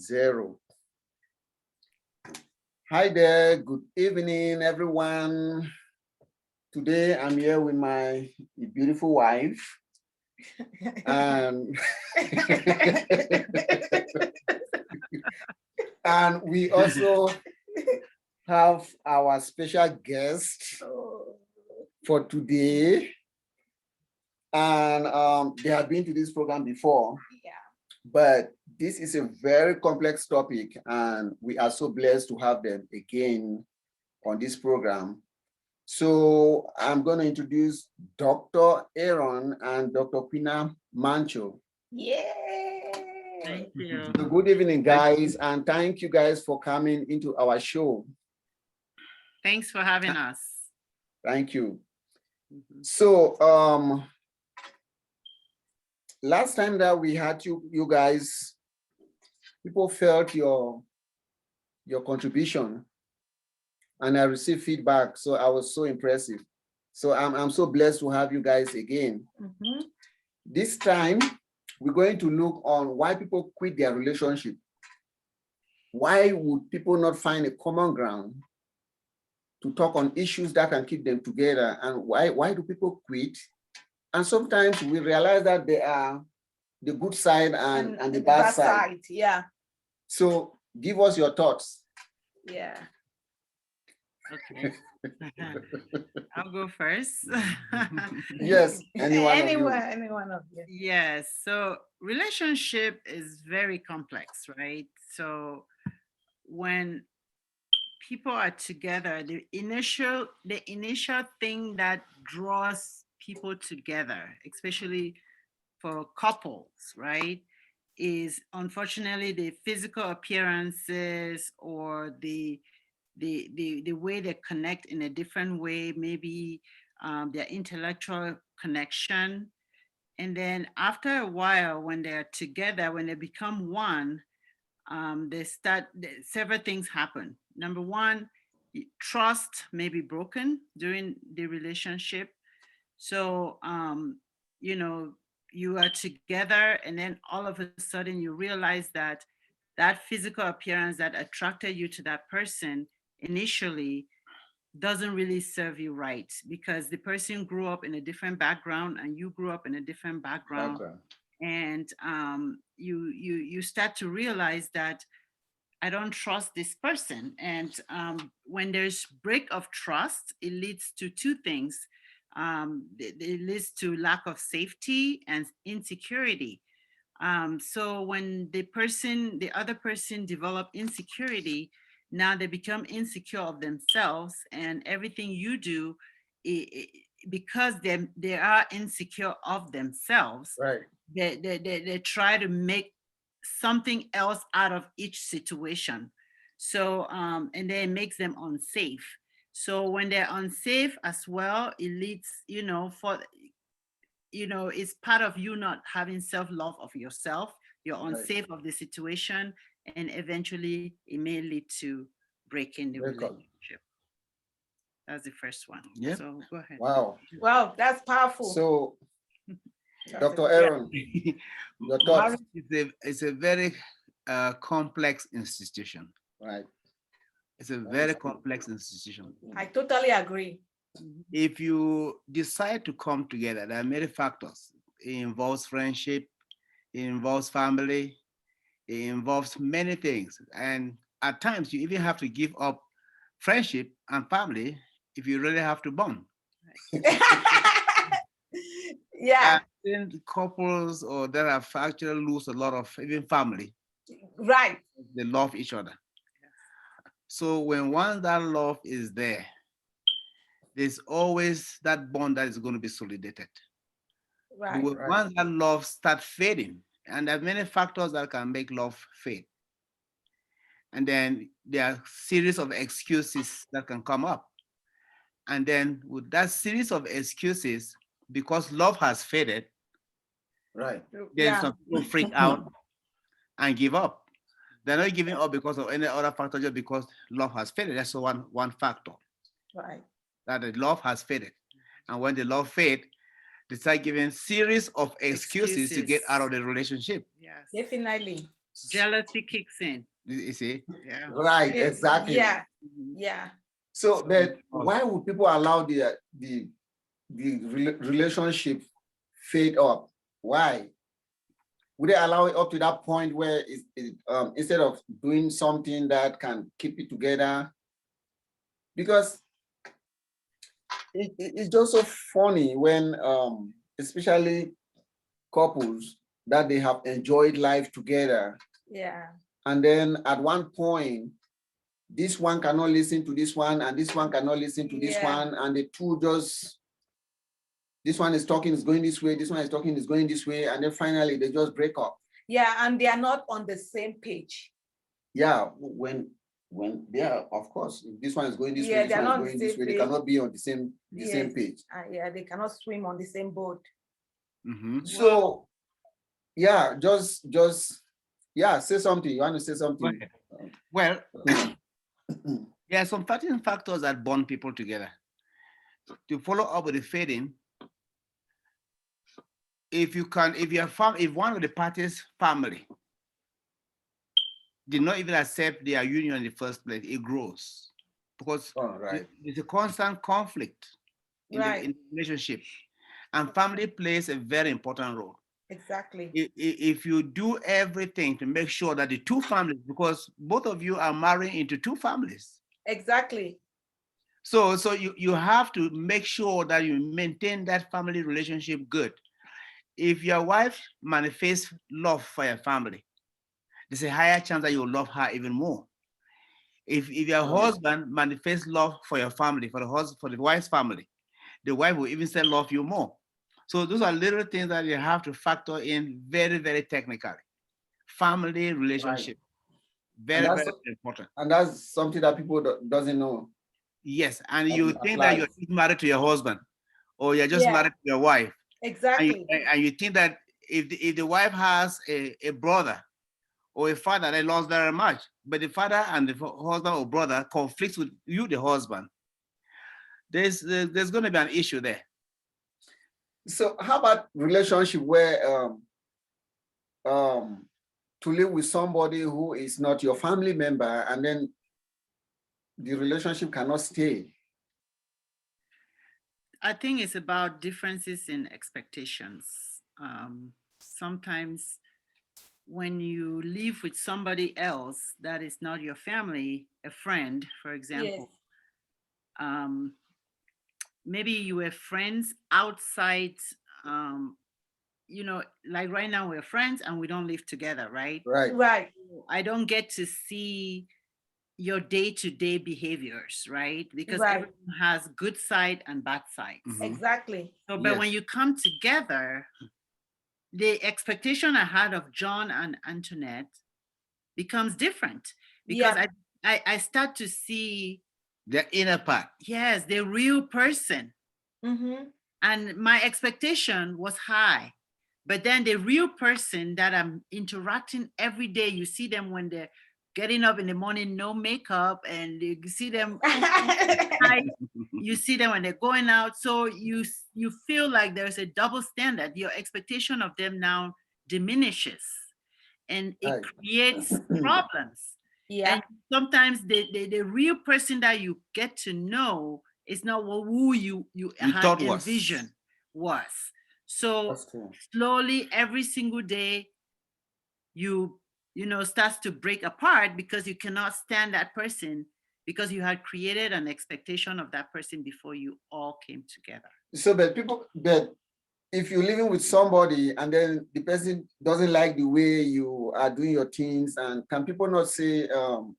0. Hi there, good evening, everyone. Today I'm here with my beautiful wife. And, and we also have our special guest for today. And they have been to this program before. Yeah. But this is a very complex topic, and we are so blessed to have them again on this program. So I'm going to introduce Dr. Aaron and Dr. Pina Mancho. Yay! Thank you. So good evening, guys, and thank you guys for coming into our show. Thanks for having us. Thank you. Mhm. So last time that we had you guys, people felt your contribution, and I received feedback. So I was so impressive. So I'm so blessed to have you guys again. Mhm. This time, we're going to look on why people quit their relationship. Why would people not find a common ground to talk on issues that can keep them together? And why do people quit? And sometimes we realize that there are the good side and the bad side. Yeah. So give us your thoughts. Yeah. Okay. I'll go first. Yes, anyone of you. Anyone of you. Yes. So relationship is very complex, right? So when people are together, the initial thing that draws people together, especially for couples, right, is unfortunately the physical appearances or the way they connect in a different way, maybe their intellectual connection. And then after a while, when they're together, when they become one, several things happen. Number one, trust may be broken during the relationship. So, you know, you are together, and then all of a sudden you realize that that physical appearance that attracted you to that person initially doesn't really serve you right, because the person grew up in a different background and you grew up in a different background. And you start to realize that I don't trust this person. And when there's break of trust, it leads to two things. It leads to lack of safety and insecurity. So when the other person develop insecurity, now they become insecure of themselves, and everything you do, because they are insecure of themselves, Right. they try to make something else out of each situation. So and then it makes them unsafe. So when they're unsafe as well, it leads, it's part of you not having self-love of yourself. You're Right. unsafe of the situation, and eventually it may lead to breaking the Break up. relationship. That's the first one. Yeah. So go ahead. Wow. Wow, that's powerful. So, That's Dr. a- Aaron, your thoughts. Marriage is a very complex institution. Right. It's a very complex institution. I totally agree. If you decide to come together, there are many factors. It involves friendship, it involves family, it involves many things. And at times, you even have to give up friendship and family if you really have to bond. Yeah, I've seen couples or that have actually lose a lot of even family. right. They love each other. So when once that love is there, there's always that bond that is going to be solidated. But Right. when Right. once that love start fading, and there are many factors that can make love fade. And then there are series of excuses that can come up. And then with that series of excuses, because love has faded, Right. then Yeah. some people freak out and give up. They're not giving up because of any other factor, just because love has faded. That's one factor, Right. that the love has faded. And when the love fade, they start giving series of excuses to get out of the relationship. Yes. Definitely. Jealousy kicks in. You see? Yeah. Right, It- exactly. Yeah, Mhm. yeah. So, but Oh. why would people allow the relationship fade up? Why? Would they allow it up to that point where instead of doing something that can keep it together? Because it's just so funny when, especially couples that they have enjoyed life together, Yeah. and then at one point, this one cannot listen to this one, and this one cannot listen to this Yeah. one, and the two just, this one is talking, is going this way, this one is talking, is going this way, and then finally they just break up. Yeah, and they are not on the same page. Yeah, when they are, of course, if this one is going this Yeah, way, this they're one not is on going the this same way, they page. cannot be on the same Yes. page. Yeah, they cannot swim on the same boat. Mhm. So, yeah, just yeah, say something. You want to say something? Well, there are some certain factors that bond people together. To follow up with the fading, if if one of the parties' family did not even accept their union in the first place, it grows because All right. there's a constant conflict in Right. the relationship, and family plays a very important role. Exactly. If you do everything to make sure that the two families, because both of you are marrying into two families, Exactly. so you have to make sure that you maintain that family relationship good. If your wife manifests love for your family, there's a higher chance that you'll love her even more. If your husband manifests love for your family, for the wife's family, the wife will even say love you more. So those are little things that you have to factor in very, very technically. Family relationship, very, that's- very important. And that's something that people doesn't know. Yes, and That you it think that you're applies. married to your husband, or you're just Yeah. married to your wife, Exactly. and you think that if the wife has a brother or a father they loves very much, but the father and the husband or brother conflicts with you, the husband, there's going to be an issue there. So how about relationship where to live with somebody who is not your family member, and then the relationship cannot stay? I think it's about differences in expectations. Sometimes when you live with somebody else that is not your family, a friend, for example, um, maybe you were friends outside, um, like right now we're friends and we don't live together, right? Right. Right. I don't get to see your day-to-day behaviors, right? Because Right. everyone has good side and bad sides. Mhm. Exactly. So, but when Yes. you come together, the expectation I had of John and Antoinette becomes different because Yeah. I start to see, The inner part. yes, the real person. Mm-hmm. And my expectation was high. But then the real person that I'm interacting every day, you see them when they're getting up in the morning, no makeup, and you see them night, you see them when they're going out. So you feel like there's a double standard. Your expectation of them now diminishes, and it Right. creates problems. Yeah. And sometimes the real person that you get to know is not who you had thought was. envisioned was. So That's true. slowly every single day starts to break apart because you cannot stand that person because you had created an expectation of that person before you all came together. So, but if you're living with somebody and then the person doesn't like the way you are doing your things, and can people not say,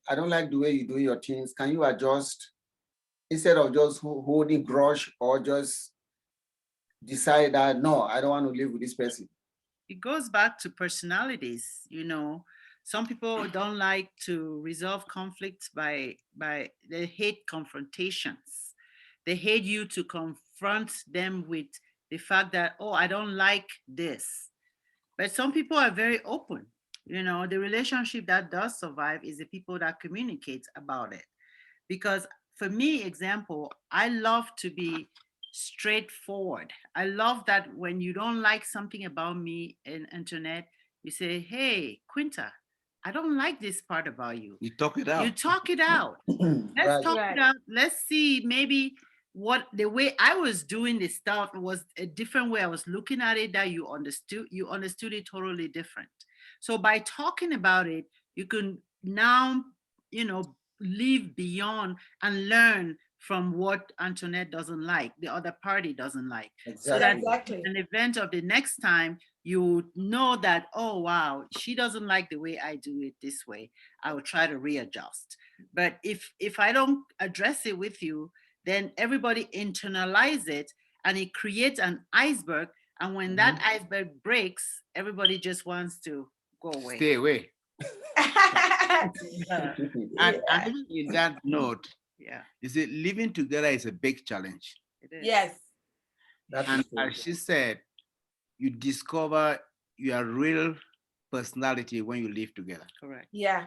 I don't like the way you do your things, can you adjust, instead of just holding grudge, or just decide that, no, I don't want to live with this person? It goes back to personalities. Some people don't like to resolve conflicts by they hate confrontations. They hate you to confront them with the fact that, oh, I don't like this. But some people are very open. The relationship that does survive is the people that communicate about it. Because for me, example, I love to be straightforward. I love that when you don't like something about me and Antoinette, you say, hey, Quinta, I don't like this part about you. You talk it out. You talk it out. Let's Right. talk Right. it out. Let's see maybe what the way I was doing this stuff was a different way I was looking at it that you understood it totally different. So by talking about it, you can now, live beyond and learn from what Antoinette doesn't like, the other party doesn't like. So that Exactly. an event of the next time, you know that, oh wow, she doesn't like the way I do it this way. I will try to readjust. But if I don't address it with you, then everybody internalize it and it creates an iceberg. And when that iceberg breaks, everybody just wants to go away. Stay away. Uh, And even in that note, yeah, you see, living together is a big challenge. it is. Yes. That And is true. as she said, you discover your real personality when you live together. Correct. Yeah.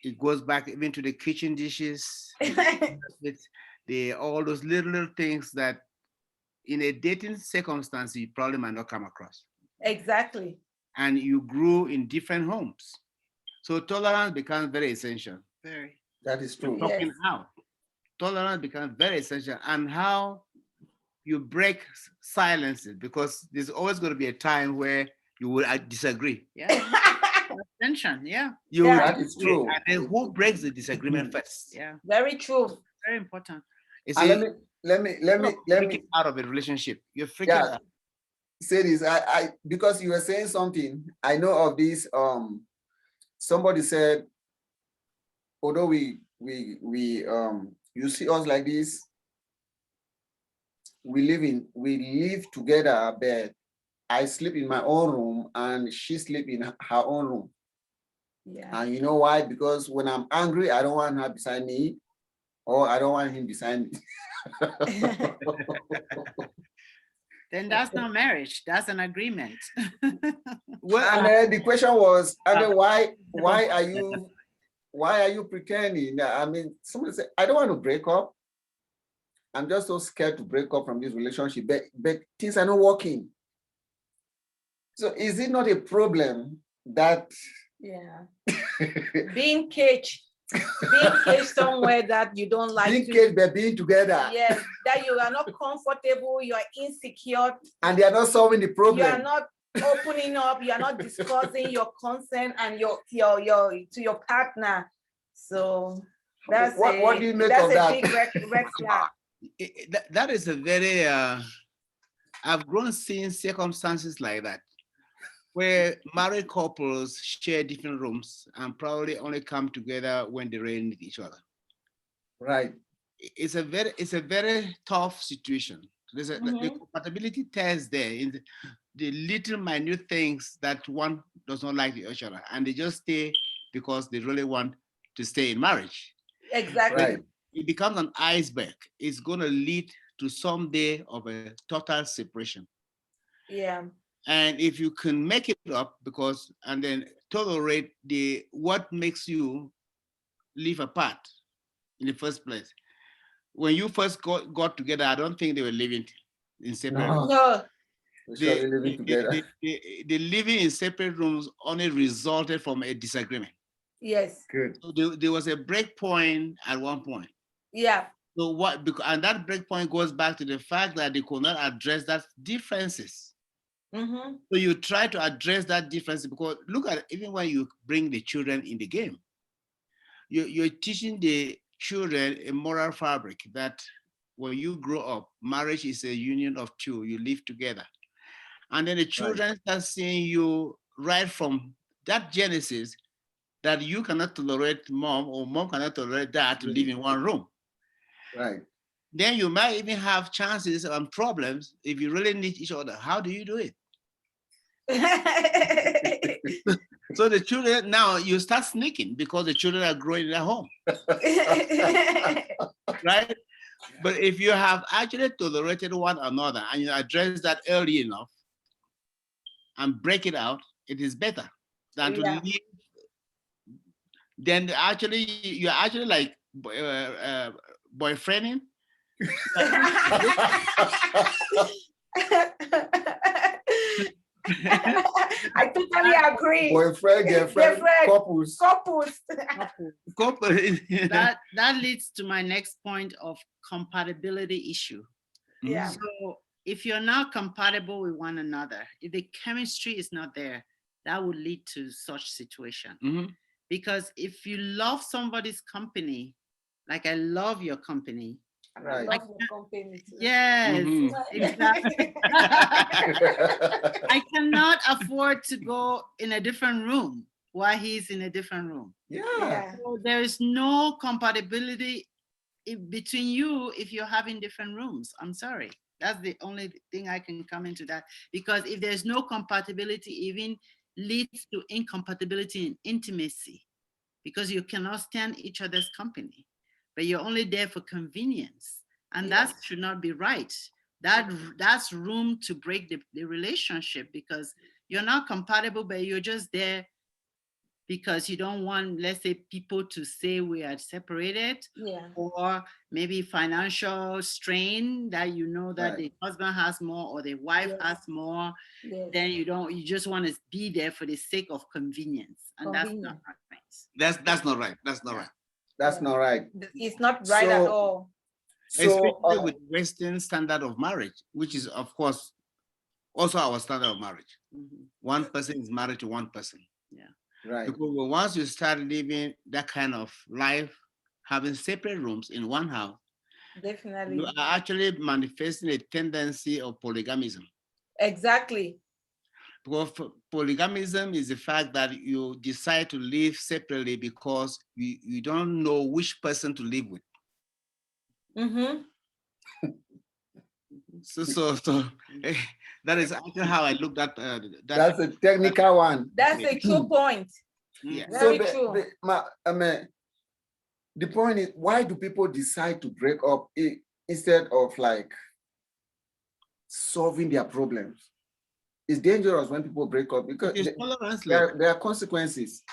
It goes back even to the kitchen dishes, it's all those little things that in a dating circumstance you probably might not come across. Exactly. And you grew in different homes. So tolerance becomes very essential. Very. That is true. Yeah. Talking out. Tolerance becomes very essential. And how you break silences, because there's always going to be a time where you will disagree. Yeah. Tension. Yeah. You Yeah. will That is disagree. true. And then who breaks the disagreement first? Yeah. Very true. Very important. You And see, let me freaking out of a relationship. You're freaking Yeah. out. say this. I because you were saying something, I know of this. Somebody said, although we you see us like this, we live together, but I sleep in my own room and she sleep in her own room. Yeah. And you know why? Because when I'm angry, I don't want her beside me, or I don't want him beside me. Then that's not marriage. That's an agreement. Well, And then the question was, and then why are you pretending? I mean, somebody said, I don't want to break up. I'm just so scared to break up from this relationship, but things are not working. So is it not a problem that Yeah. Being caged somewhere that you don't like being to. caged but being together Yes, that you are not comfortable, you are insecure, and they are not solving the you are problem? not opening up, you are not discussing your concern and your partner. So that's What do you make that's of a that? big red flag. that is a very, I've grown seeing circumstances like that, where married couples share different rooms and probably only come together when they really need each other. Right. It's a very tough situation. There's the Mhm. compatibility test there in the little minute things that one does not like each other, and they just stay because they really want to stay in marriage. Exactly. Right. It becomes an iceberg. It's going to lead to some day of a total separation. Yeah. And if you can make it up, and then tolerate what makes you live apart in the first place. When you first got together, I don't think they were living in separate rooms. No. We're They, surely living together. the living in separate rooms only resulted from a disagreement. Yes. Good. So there was a break point at one point. Yeah. So and that break point goes back to the fact that they could not address that differences. Mm-hmm. So you try to address that difference, because look at even when you bring the children in the game, you're teaching the children a moral fabric that when you grow up, marriage is a union of two, you live together. And then the children start seeing you right from that genesis, that you cannot tolerate mom or mom cannot tolerate dad to live in one room. Right. Then you might even have chances and problems if you really need each other. How do you do it? So the children, now you start sneaking because the children are growing in their home, right? But if you have actually tolerated one another and you address that early enough and break it out, it is better than to Yeah. leave. Then actually, you're actually like boyfriending. I totally agree. Boyfriend, girlfriend, Girlfriend. couples. Couples. That leads to my next point of compatibility issue. Yeah. So if you're not compatible with one another, if the chemistry is not there, that would lead to such situation. Mhm. Because if you love somebody's company, like I love your company, I Right. love your company too. yes, Mhm. exactly. I cannot afford to go in a different room while he's in a different room. Yeah. Yeah. So there is no compatibility between you if you're having different rooms. I'm sorry. That's the only thing I can come into that. Because if there's no compatibility, even leads to incompatibility in intimacy, because you cannot stand each other's company, but you're only there for convenience. And Yeah. that should not be right. That's room to break the relationship, because you're not compatible, but you're just there because you don't want, let's say, people to say we are separated, Yeah. or maybe financial strain that you know that Right. the husband has more or the wife Yes. has more. Yes. Then you just want to be there for the sake of convenience, and that's not Convenient. right. That's not right. That's not right. That's not right. It's not right at So- all. Especially So, with Western standard of marriage, which is of course also our standard of marriage. Mhm. One person is married to one person. right. Because once you start living that kind of life, having separate rooms in one house, Definitely. you are actually manifesting a tendency of polygamism. Exactly. Because polygamism is the fact that you decide to live separately because you don't know which person to live with. Mm-hmm. So that is actually how I looked at that. That's a technical one. That's a true point. Yeah. Very So true. the point is, why do people decide to break up instead of like solving their problems? It's dangerous when people break up because It is tolerance there level. are consequences.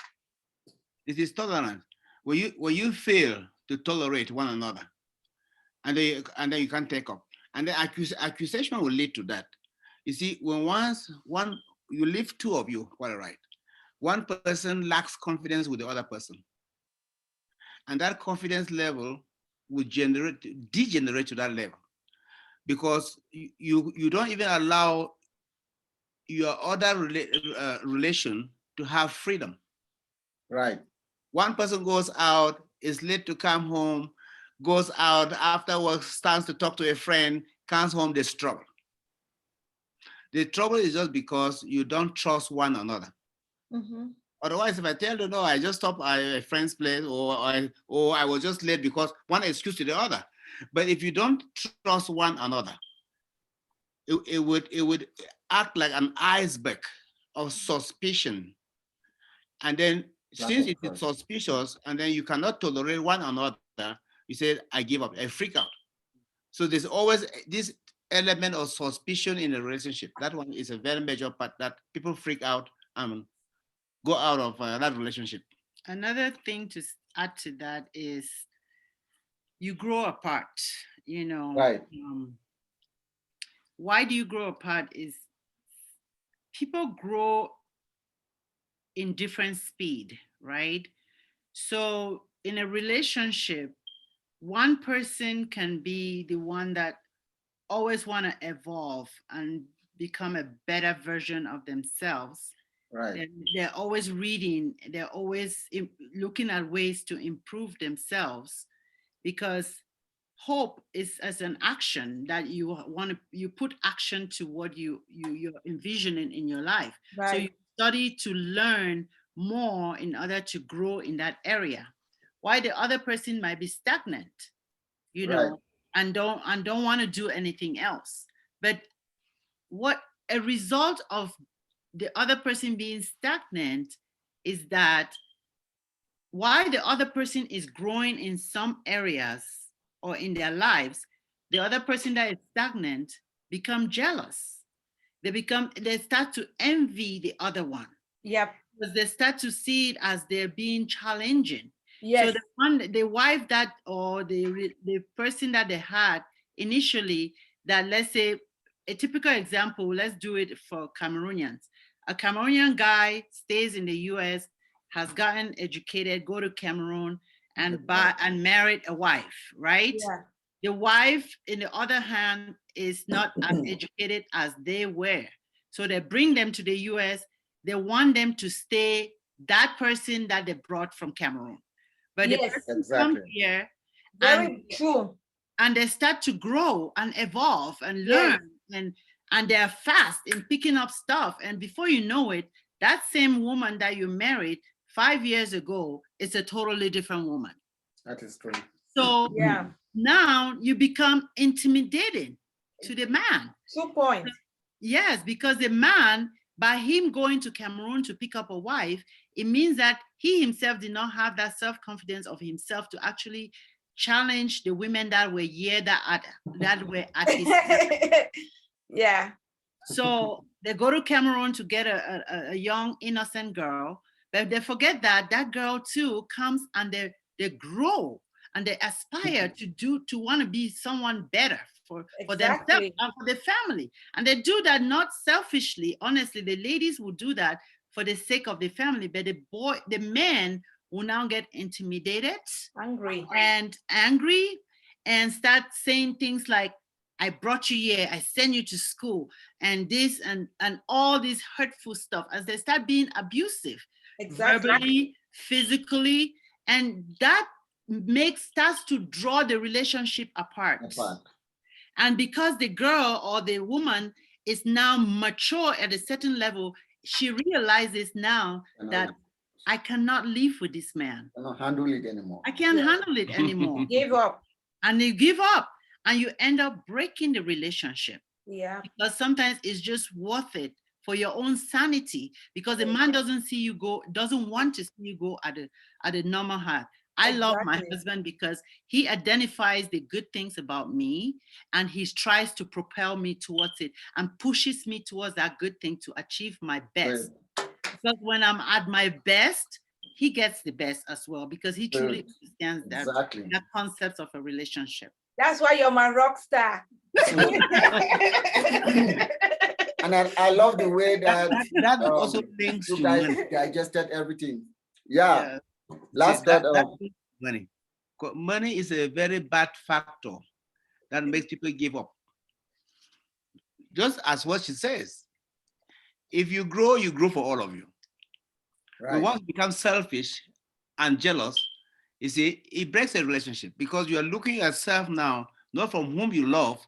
It is tolerance. When you fail to tolerate one another, and then you can't take up, and the accusation will lead to that. You see, when you leave two of you, quite right, one person lacks confidence with the other person, and that confidence level will degenerate to that level, because you don't even allow your other relation to have freedom. Right. One person goes out, is late to come home, goes out after work, stands to talk to a friend, comes home, there's trouble. The trouble is just because you don't trust one another. Mm-hmm. Otherwise, if I tell you, no, I just stopped at a friend's place, or I was just late because one excuse to the other. But if you don't trust one another, it would act like an iceberg of suspicion. And then since it is suspicious, and then you cannot tolerate one another, you say, I give up, I freak out. So there's always this element of suspicion in a relationship. That one is a very major part that people freak out and go out of that relationship. Another thing to add to that is you grow apart, Right. Why do you grow apart is people grow in different speed, right? So in a relationship, one person can be the one that always want to evolve and become a better version of themselves. Right. They're always reading, they're always looking at ways to improve themselves, because hope is as an action that you put action to what you're envisioning in your life. Right. So you study to learn more in order to grow in that area. Why the other person might be stagnant, Right. and don't want to do anything else. But what a result of the other person being stagnant is that while the other person is growing in some areas or in their lives, the other person that is stagnant become jealous. They start to envy the other one. Yep. Because they start to see it as they're being challenging. Yes. So the wife or the person that they had initially, that let's say a typical example, let's do it for Cameroonians. A Cameroonian guy stays in the US, has gotten educated, go to Cameroon and married a wife, right? Yeah. The wife, in the other hand, is not as educated as they were. So they bring them to the US. They want them to stay that person that they brought from Cameroon. But the Yes, person exactly. comes here Very true. and they start to grow and evolve and Yes. learn and they're fast in picking up stuff. And before you know it, that same woman that you married 5 years ago is a totally different woman. That is true. So Yeah. now you become intimidating to the man. 2 points. Yes, because the man, by him going to Cameroon to pick up a wife, it means that he himself did not have that self-confidence of himself to actually challenge the women that were here that were at his. Yeah. So they go to Cameroon to get a young innocent girl, but they forget that that girl too comes and they grow and they aspire to want to be someone better for themselves Exactly. and for the family. And they do that not selfishly. Honestly, the ladies will do that for the sake of the family, but the men will now get intimidated Angry. and angry and start saying things like, I brought you here, I sent you to school, and this and all this hurtful stuff, as they start being abusive, Exactly. verbally, physically, and that starts to draw the relationship apart. And because the girl or the woman is now mature at a certain level, she realizes now that I cannot live with this man. I cannot handle it anymore. I can't handle it anymore. Give up. And you give up and you end up breaking the relationship. Yeah. Because sometimes it's just worth it for your own sanity, because the man doesn't want to see you go at a normal heart. I love my husband because he identifies the good things about me and he tries to propel me towards it and pushes me towards that good thing to achieve my best. Because when I'm at my best, he gets the best as well, because he truly understands that concept of a relationship. That's why you're my rock star. And I love the way that also links you to guys money. digested everything. Yeah. Last thought. Money. Money is a very bad factor that makes people give up. Just as what she says, if you grow for all of you. Right. But once you become selfish and jealous, you see, it breaks a relationship, because you are looking at yourself now, not from whom you love,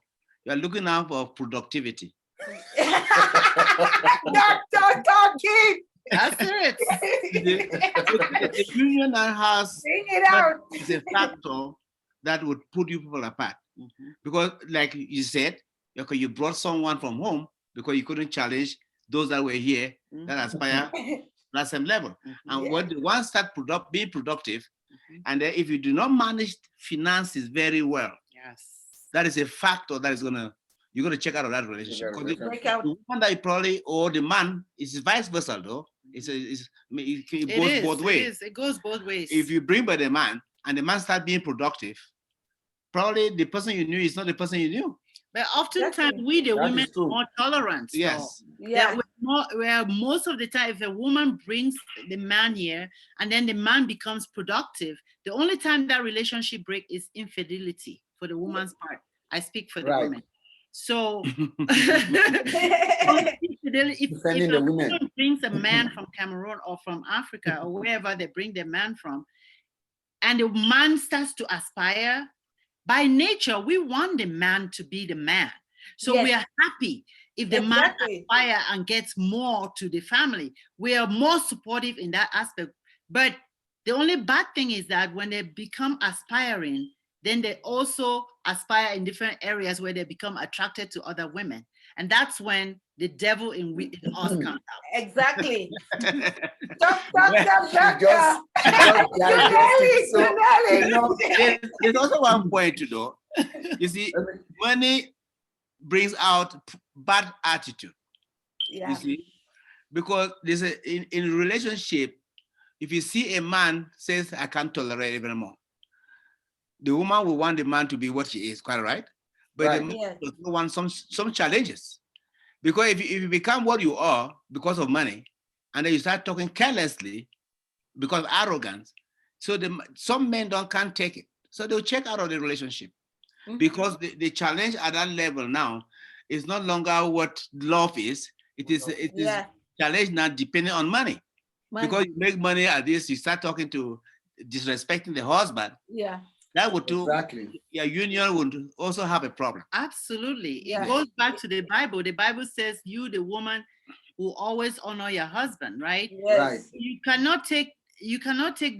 you are looking now for productivity. Dr. Talking. That's it. The union that has Bring it out. is a factor that would put you people apart. Because like you said, okay, you brought someone from home because you couldn't challenge those that were here that aspire that same level. And when the one start being productive, and then if you do not manage finances very well, that is a factor that is you're gonna check out of that relationship. The one that you probably, or the man, is vice versa though. It goes both ways. It goes both ways. If you bring by the man and the man start being productive, probably the person you knew is not the person you knew. But oftentimes we, the women, are more tolerant. Yes. Yeah. Where most of the time, if a woman brings the man here and then the man becomes productive, the only time that relationship break is infidelity for the woman's part. I speak for the women. So if a woman brings a man from Cameroon or from Africa or wherever they bring their man from, and the man starts to aspire, by nature, we want the man to be the man. So we are happy if the man aspires and gets more to the family. We are more supportive in that aspect. But the only bad thing is that when they become aspiring, then they also aspire in different areas where they become attracted to other women. And that's when the devil in us comes out. Exactly. There's also one point to know. You see, money brings out bad attitude. You see, because there's in relationship, if you see a man says, I can't tolerate it anymore, the woman will want the man to be what she is, quite right? but the Right. man Yes. does not want some challenges. Because if you become what you are because of money, and then you start talking carelessly because of arrogance, so some men can't take it. So they'll check out of the relationship Mhm. because the challenge at that level now is no longer what love is. It is Yeah. challenge now depending on money. Money. Because you make money at this, you start talking to disrespecting the husband. Yeah. That would do. Exactly. Your union would also have a problem. Absolutely. Yeah. It goes back to the Bible. The Bible says you, the woman, will always honor your husband, right? Yes. You cannot take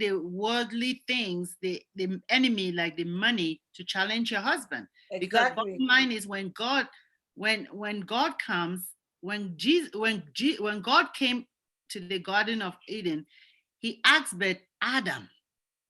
the worldly things, the enemy like the money to challenge your husband. Because Exactly. bottom line is when God comes, when God came to the Garden of Eden, he asked but Adam,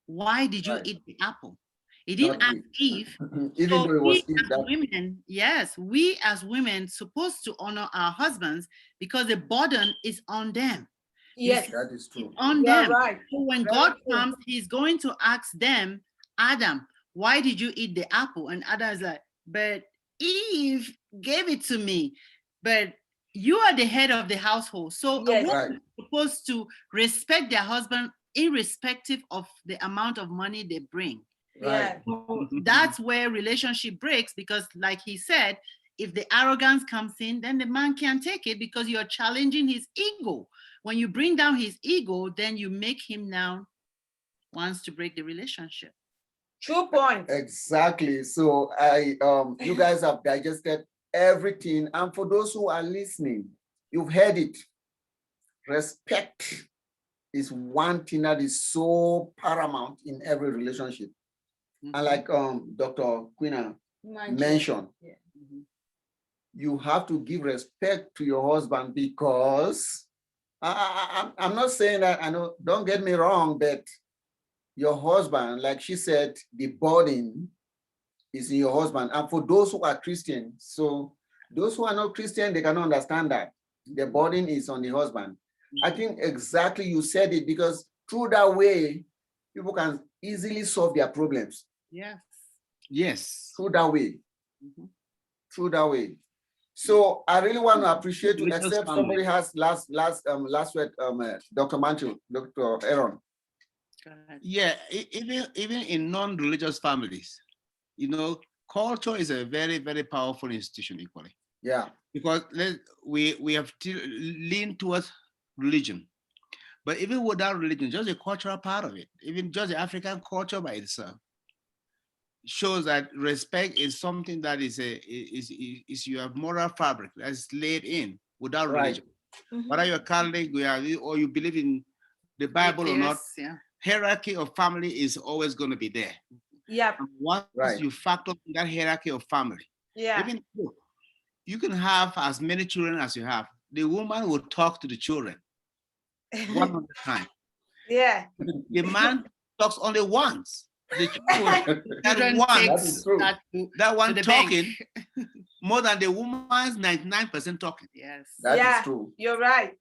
why did you Right. eat the apple? He didn't Not ask Eve. Even So though it we was Eve as that women, yes, we as women supposed to honor our husbands because the burden is on them. Yes. that is true. On You're them. right. So when Very God true. comes, he's going to ask them, Adam, why did you eat the apple? And Adam is like, but Eve gave it to me. But you are the head of the household. So a Yes. woman Right. is supposed to respect their husband irrespective of the amount of money they bring. Yeah. So that's where relationship breaks because like he said, if the arrogance comes in, then the man can't take it because you're challenging his ego. When you bring down his ego, then you make him now wants to break the relationship. True point. Exactly. So you guys have digested everything. And for those who are listening, you've heard it. Respect is one thing that is so paramount in every relationship. And like Dr. Quina mentioned, Yeah. you have to give respect to your husband because I'm not saying that, I know, don't get me wrong, but your husband, like she said, the burden is in your husband. And for those who are Christian, so those who are not Christian, they cannot understand that the burden is on the husband. I think exactly you said it because through that way, people can easily solve their problems. Yes. Yes. Through that way. Mhm. Through that way. So I really want to appreciate you, Religious except family. somebody has last word, Dr. Manchu, Dr. Aaron. Go ahead. Yeah, even in non-religious families, culture is a very, very powerful institution equally. Yeah. Because we have still leaned towards religion. But even without religion, just the cultural part of it, even just the African culture by itself, shows that respect is something that is your moral fabric that's laid in without Right. religion. Whether you're Catholic or you believe in the Bible or not, Atheists, yeah. hierarchy of family is always going to be there. Yeah. And once Right. you factor in that hierarchy of family, Yeah. even though you can have as many children as you have, the woman will talk to the children 100 times. Yeah. The man talks only once. The children, that Children one, take That is true. that to that one the bank. talking more than the woman's 99% talking. Yes. That is Yeah. true. You're right.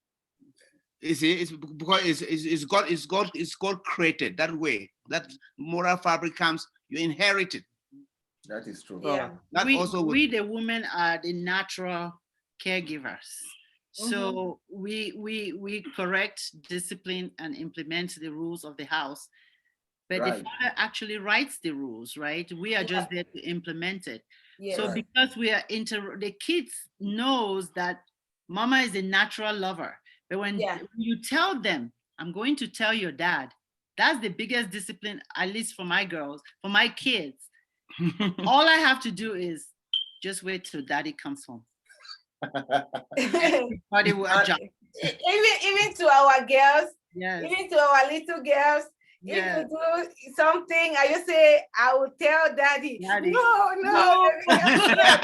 You see, it's because it's God created that way. That moral fabric comes, you inherit it. That is true. Yeah. That we, also would, we the women are the natural caregivers. So we correct, discipline, and implement the rules of the house. But the Right. father actually writes the rules, right? We are just there to implement it. Yeah. So Right. because we are the kids knows that mama is a natural lover. But when Yeah. you tell them, I'm going to tell your dad, that's the biggest discipline, at least for my girls, for my kids. All I have to do is just wait till daddy comes home. Everybody will adjust. even to our girls, Yes. even to our little girls, Yes. if you do something and you say, I will tell daddy. Daddy. No.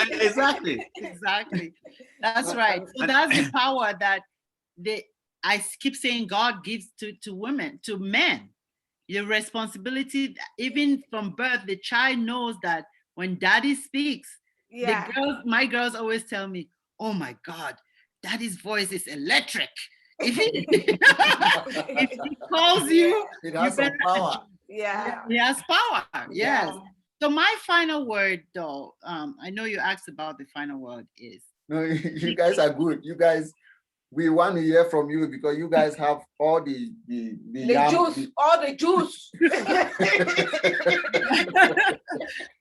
exactly. Exactly. That's right. So that's the power that I keep saying God gives to women, to men. Your responsibility, even from birth, the child knows that when daddy speaks, Yeah. my girls always tell me, oh my God, daddy's voice is electric. If he calls you, It has some power. Yeah. he has power. Yes. Yeah. So my final word, though, I know you asked about the final word is No, you guys are good. You guys, we want to hear from you because you guys have all the The yam- juice, all the juice.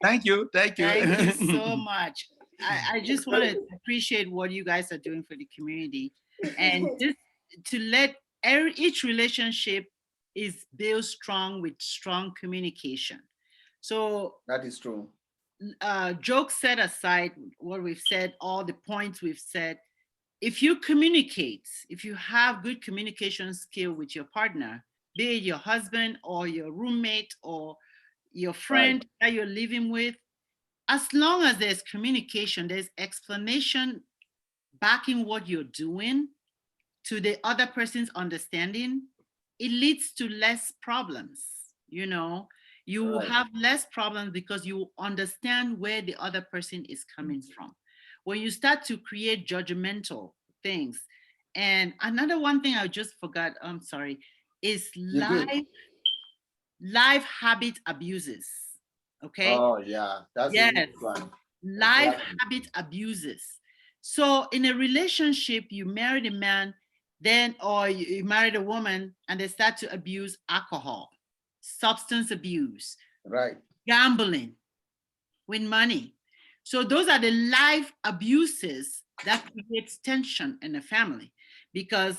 Thank you. thank you so much. I just want to appreciate what you guys are doing for the community and just to let each relationship is built strong with strong communication. So That is true. jokes set aside, what we've said, all the points we've said, if you communicate, if you have good communication skill with your partner, be it your husband or your roommate or your friend that you're living with, as long as there's communication, there's explanation backing what you're doing to the other person's understanding, it leads to less problems. You know, you will Right. have less problems because you understand where the other person is coming from. When you start to create judgmental things, and another one thing I just forgot, I'm sorry, is You're good. life habit abuses. Okay. Oh yeah, that's a Yes. good one. Life Exactly. habit abuses. So in a relationship, you married a man, then or you married a woman and they start to abuse alcohol, substance abuse, Right. gambling with money. So those are the life abuses that creates tension in a family. Because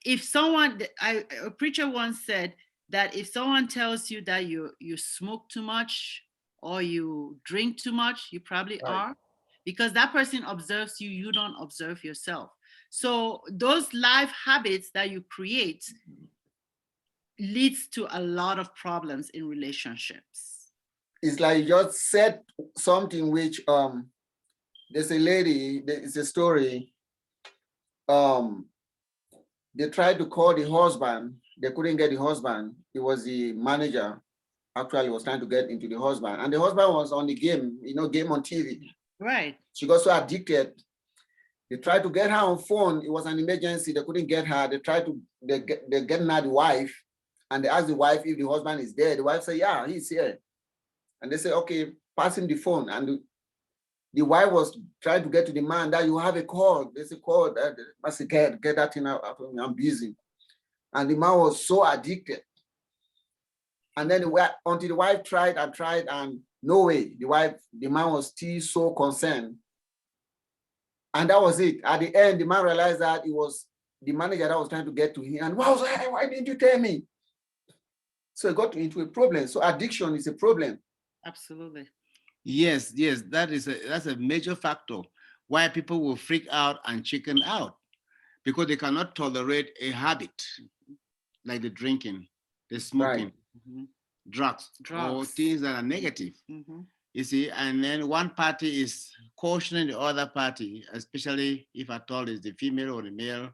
if someone, a preacher once said that if someone tells you that you smoke too much or you drink too much, you probably Right. are, because that person observes you, you don't observe yourself. So those life habits that you create leads to a lot of problems in relationships. It's like you just said something which there's a lady, it's a story. They tried to call the husband, they couldn't get the husband. It was the manager actually was trying to get into the husband, and the husband was on the game, game on TV. Right. She got so addicted. They tried to get her on phone. It was an emergency. They couldn't get her. They getting her the wife, and they asked the wife if the husband is there. The wife said, "Yeah, he's here." And they said, "Okay, pass him the phone." And the wife was trying to get to the man that you have a call. They said, "Call that." I said, "Get that thing out of me. I'm busy." And the man was so addicted. And then until the wife tried and tried, and no way. The man was still so concerned. And that was it. At the end, the man realized that it was the manager that was trying to get to him. And why didn't you tell me? So he got into a problem. So addiction is a problem. Absolutely. Yes, that's a major factor why people will freak out and chicken out, because they cannot tolerate a habit like the drinking, the smoking, Mhm. drugs, or Drugs. things that are negative. Mhm. You see, and then one party is cautioning the other party, especially if at all it's the female or the male.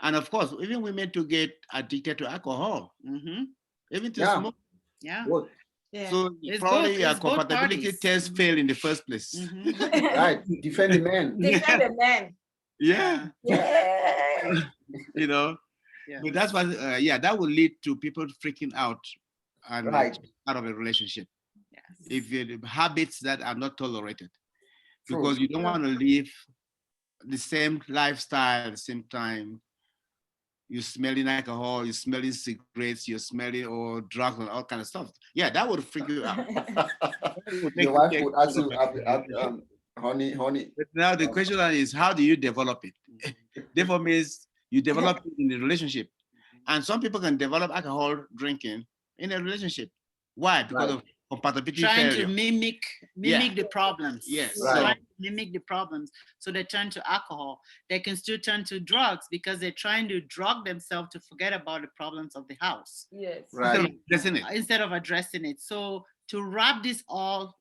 And of course, even women to get addicted to alcohol, Mhm. even to Yeah. smoke. Yeah. Good. Yeah. So It's probably both- your it's both compatibility parties. test Mhm. failed in the first place. Mhm. Right. Defend the men. Defend the men. Yeah, Yeah. you know. Yeah. But that's what, that will lead to people freaking out and Right. out of a relationship Yes. if you habits that are not tolerated, True. because you don't want to live the same lifestyle at the same time. You're smelling alcohol, you're smelling cigarettes, you're smelling or drugs and all kind of stuff. Yeah, that would freak you out. That would make Your you wife take would ask you, control of it. honey. But now the question is, how do you develop it? Therefore means you develop it in the relationship. And some people can develop alcohol drinking in a relationship. Why? Because Right. of compatibility Trying failure. to mimic Yeah. the problems. Yes. Right. Trying to mimic the problems. So they turn to alcohol. They can still turn to drugs because they're trying to drug themselves to forget about the problems of the house Yes. Instead of Right. addressing it. instead of addressing it. So to wrap this all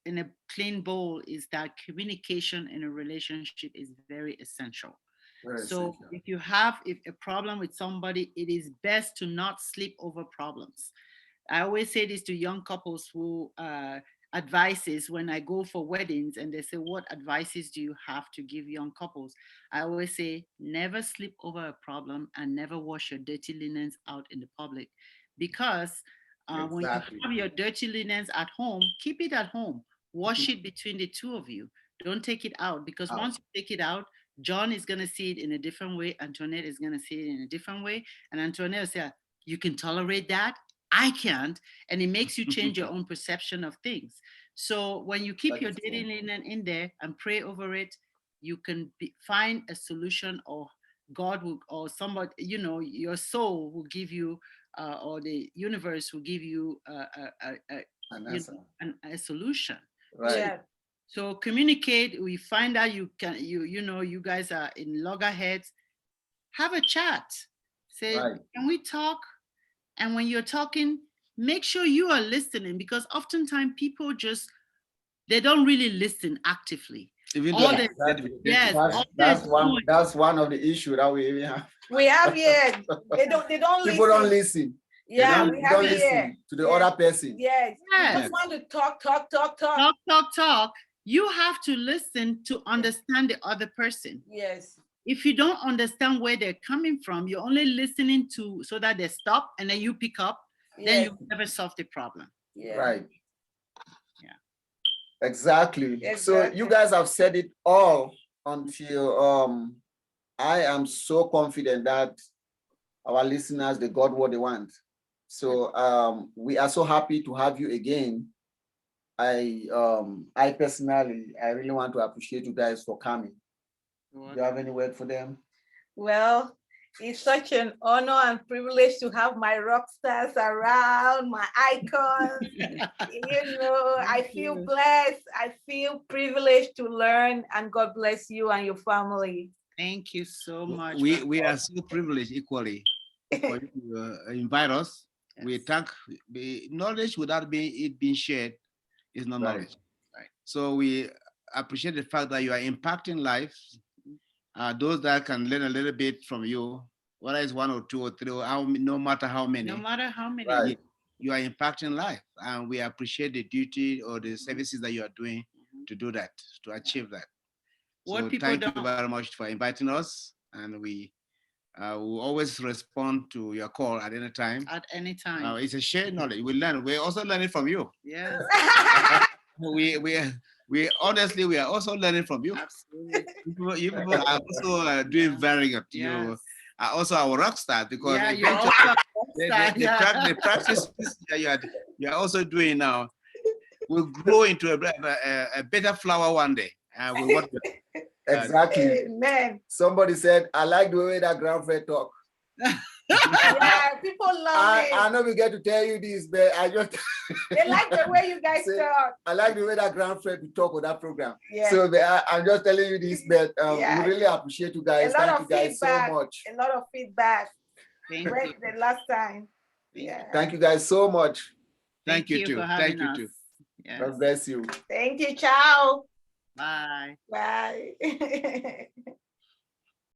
in a clean bowl is that communication in a relationship is very essential. Very So essential. if you have a problem with somebody, it is best to not sleep over problems. I always say this to young couples who advises when I go for weddings and they say, "What advices do you have to give young couples?" I always say, never sleep over a problem and never wash your dirty linens out in the public, because When you Exactly. have your dirty linens at home, keep it at home. Wash it between the two of you. Don't take it out, because Out. once you take it out, John is going to see it in a different way. Antoinette is going to see it in a different way. And Antoinette will say, you can tolerate that? I can't. And it makes you change your own perception of things. So when you keep That your is dirty true. linen in there and pray over it, you can find a solution, or God will, or somebody, your soul will give you, or the universe will give you And you that's know, a solution. right. Yeah. So communicate. We find out you guys are in loggerheads. Have a chat. Say, Right. can we talk? And when you're talking, make sure you are listening, because oftentimes people they don't really listen actively. Even All though they- yes, all That's they're one. doing- That's one of the issues that we even have. We have here, they don't People don't listen. listen. Yeah, They we don't, have listen here. to the Yes. other person. Yes, we Yes. just want to talk. talk. You have to listen to understand the other person. Yes, If you don't understand where they're coming from, you're only listening to so that they stop and then you pick up, then yes, you never solve the problem. yeah. Right. Yeah. Exactly. So Exactly. you guys have said it all until I am so confident that our listeners, they got what they want. So we are so happy to have you again. I personally, I really want to appreciate you guys for coming. Do you have any word for them? Well, it's such an honor and privilege to have my rock stars around, my icons. I feel blessed. I feel privileged to learn, and God bless you and your family. Thank you so much. we are so privileged equally for you to invite us. We Yes. thank the knowledge without it being shared is not Right. knowledge. Right. So we appreciate the fact that you are impacting lives. Those that can learn a little bit from you, whether it's one or two or three, or no matter how many, No matter how many. Right. you are impacting life, and we appreciate the duty or the services that you are doing to do that, to achieve that. What So people thank you don't- very much for inviting us, and we will always respond to your call at any time. At any time. It's a shared knowledge. We learn. We're also learning from you. Yes, We honestly, we are also learning from you. absolutely. You people are also doing very good. You Yes. are also our rock stars, because Yeah, you're eventually also a rock star, the practice that you are also doing now will grow into a better flower one day. With what Exactly. Amen. Somebody said, I like the way that Grandfred talk. Yeah, people love I it. know we get to tell you this, but I just They like the way you guys Say- talk. I like the way that Grandfred we talk on that program. Yeah. So I'm just telling you this, but Yeah. we really appreciate you guys. A lot Thank of you guys feedback. so much. A lot of feedback. Thank Right, you. the last time. Yeah. Thank you guys so much. Thank you too. for Thank having you us. too. Yes. God bless you. Thank you. Ciao. Bye. Bye.